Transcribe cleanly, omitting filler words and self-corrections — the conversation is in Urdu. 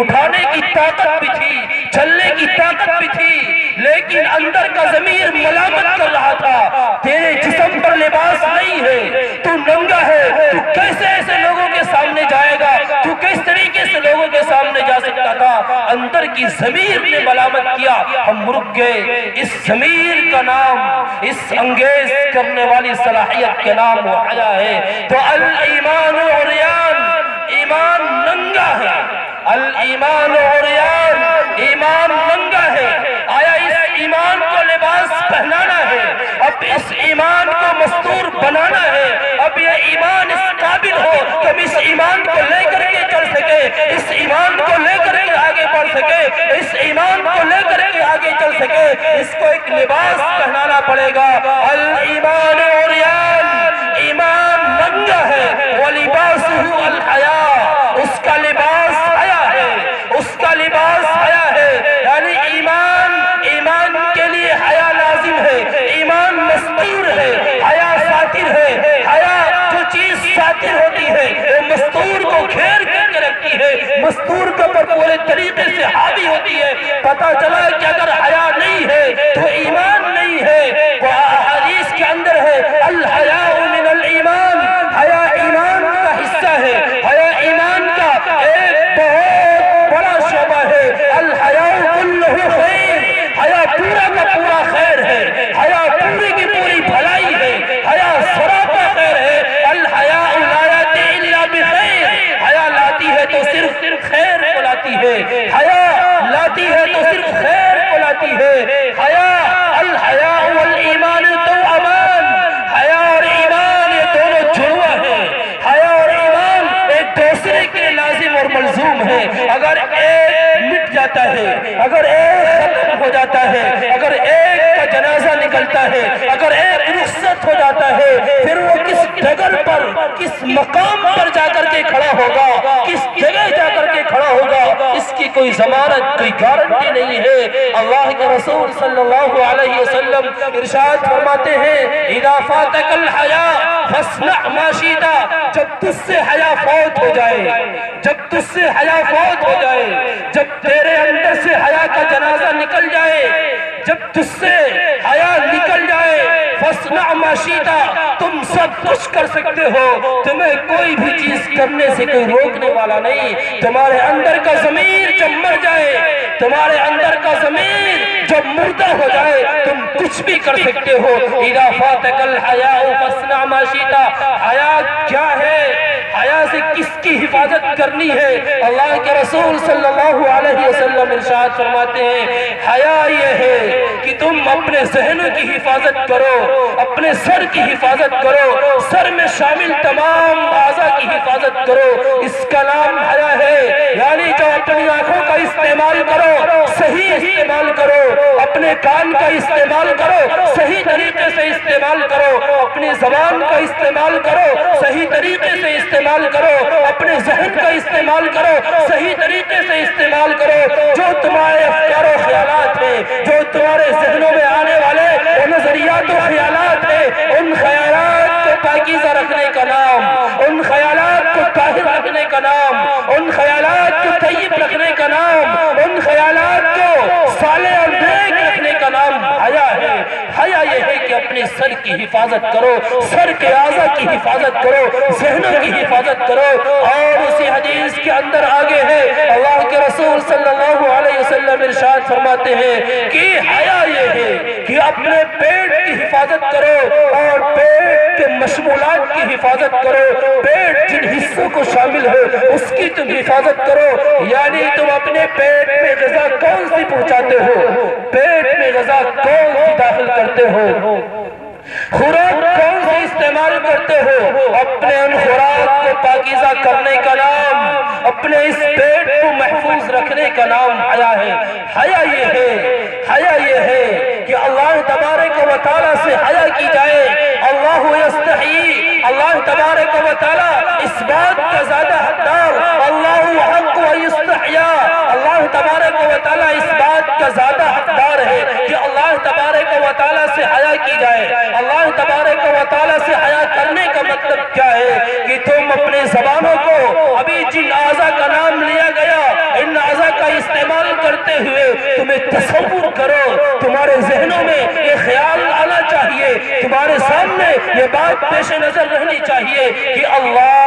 اٹھانے کی طاقت بھی تھی، چلنے کی طاقت بھی تھی، لیکن اندر کا ضمیر ملامت کر رہا تھا، تیرے جسم پر لباس نہیں ہے، تو ننگا ہے، تو کیسے ایسے لوگوں کے سامنے جائے گا، تو کس طریقے سے لوگوں کے سامنے جا سکتا تھا؟ اندر کی ضمیر نے ملامت کیا، ہم رک گئے۔ اس ضمیر کا نام، اس انگیز کرنے والی صلاحیت کے نام وہ حیا ہے۔ تو الایمان عریان، ایمان ننگا ہے، الایمان عریان، ایمان ننگا ہے۔ آیا اس ایمان کو لباس پہنانا ہے، اب اس ایمان کو مستور بنانا ہے، اب یہ ایمان اس قابل ہو کہ ہم اس ایمان کو لے کر کے چل سکے، اس ایمان کو لے کر کے آگے بڑھ سکے، اس ایمان کو لے کر کے آگے چل سکے، اس کو ایک لباس پہنانا پڑے گا۔ الایمان عریان، ایمان ننگا ہے، وَلِبَاسُهُ الْحَيَاءُ، اس کا لباس حیا ہے، اس کا لباس حیا ہے۔ یعنی ایمان کے لیے حیا لازم ہے، ایمان مستور ہے، حیا ساتر ہے۔ حیا جو چیز ساتر ہوتی ہے وہ مستور کو گھیر کر کے رکھتی ہے، مستور کے اوپر پورے طریقے سے حاوی ہوتی ہے۔ پتہ چلا کہ اگر حیا نہیں ہے تو ایمان نہیں ہے۔ وہ احادیث کے اندر ہے الحیاء من الایمان، حیا ایمان کا حصہ ہے، حیا ایمان کا ایک بہت بڑا شعبہ ہے۔ الحیاء کلہ خیر، حیا پورا کا پورا خیر ہے، حیا پوری کی پوری بھلائی ہے، حیا سراپا خیر ہے۔ الحیاء لا یاتی الا بخیر، حیا لاتی ہے تو صرف خیر کو لاتی ہے، حیا لاتی ہے تو صرف خیر کو لاتی ہے۔ حیا، الحیاء والایمان توأمان، حیا اور ایمان یہ دونوں جڑواں ہیں، حیا اور ایمان ایک دوسرے کے لازم اور ملزوم ہے۔ اگر ایک مٹ جاتا ہے، اگر ایک ختم ہو جاتا ہے، اگر ایک کا جنازہ نکلتا ہے، اگر ایک رخصت ہو جاتا ہے، پھر وہ کس ڈگر پر، کس مقام پر جا کر کے کھڑا ہوگا، کس جگہ جا کر کے کھڑا ہوگا، اس کی کوئی ضمانت، کوئی گارنٹی نہیں ہے۔ اللہ کے رسول صلی اللہ علیہ وسلم ارشاد فرماتے ہیں اذا فاتک الحیاء فاصنع ما شئت، جب تجھ سے حیا فوت ہو جائے، جب تجھ سے حیا فوت ہو جائے، جب تیرے اندر سے حیا کا جنازہ نکل جائے، جب تجھ سے حیا نکل جائے، فاصنع ما شئت، تم سب کچھ کر سکتے ہو، تمہیں کوئی بھی چیز کرنے سے کوئی روکنے والا نہیں۔ تمہارے اندر کا ضمیر جب مر جائے، تمہارے اندر کا ضمیر جب مردہ ہو جائے، تم کچھ بھی کر سکتے ہو۔ اذا فاتک الحیاء فاصنع ما شئت، حیا کیا ہے؟ حیا سے کس کی حفاظت کرنی ہے؟ اللہ کے رسول صلی اللہ علیہ وسلم ارشاد فرماتے ہیں حیا یہ ہے کہ تم اپنے ذہنوں کی حفاظت کرو، اپنے سر کی حفاظت کرو، سر میں شامل تمام اعضاء کی حفاظت کرو، اس کا نام حیا ہے۔ یعنی جو اپنی آنکھوں کا استعمال کرو صحیح استعمال کرو، اپنے کان کا استعمال کرو صحیح طریقے سے استعمال کرو، اپنی زبان کا استعمال کرو صحیح طریقے سے استعمال کرو، اپنے ذہن کا استعمال کرو صحیح طریقے سے استعمال کرو۔ جو تمہارے افکار و خیالات ہیں، جو تمہارے ذہنوں میں آنے والے وہ نظریات و خیالات ہیں، ان خیالات کو پاکیزہ رکھنے کا نام، ان خیالات کو طاہر رکھنے کا نام، ان خیالات کو طیب رکھنے کا نام، ان خیالات کو صالح اور نیک رکھنے کا نام حیا ہے۔ حیا یہ ہے کہ اپنے سر کی حفاظت کرو، سر کے اعضاء کی حفاظت کرو، ذہنوں کی حفاظت کرو۔ اور اسی حدیث کے اندر آگے ہے اللہ کے رسول صلی اللہ علیہ وسلم ارشاد فرماتے ہیں کہ حیا یہ ہے کہ اپنے پیٹ کی حفاظت کرو اور پیٹ کے مشمولات کی حفاظت کرو، پیٹ جن حصوں کو شامل ہے اس کی تم حفاظت کرو۔ یعنی تم اپنے پیٹ میں غذا کون سی پہنچاتے ہو، پیٹ میں غذا کون سی داخل کرتے ہو، خوراک کون سی استعمال کرتے ہو، اپنے ان خوراک کو پاکیزہ کرنے کا نام، اپنے اس پیٹ کو محفوظ رکھنے کا نام حیا ہے۔ حیا یہ ہے، حیا یہ ہے کہ اللہ تبارک و تعالیٰ سے حیا کی جائے۔ اللہ یستحیی، اللہ تبارک و تعالیٰ اس بات کا زیادہ حقدار، اللہ حق و یستحیا، اللہ تبارک و تعالیٰ اس بات کا زیادہ حقدار ہے کہ اللہ تبارک و تعالیٰ سے حیا کی جائے۔ اللہ تبارک و تعالیٰ سے حیا کرنے کا مطلب کیا ہے کہ تم اپنے زبانوں کو، ابھی جن اعضاء کا نام لیا گیا ان تصور کرو، تمہارے ذہنوں میں یہ خیال آنا چاہیے، تمہارے سامنے یہ بات پیش نظر رہنی چاہیے کہ اللہ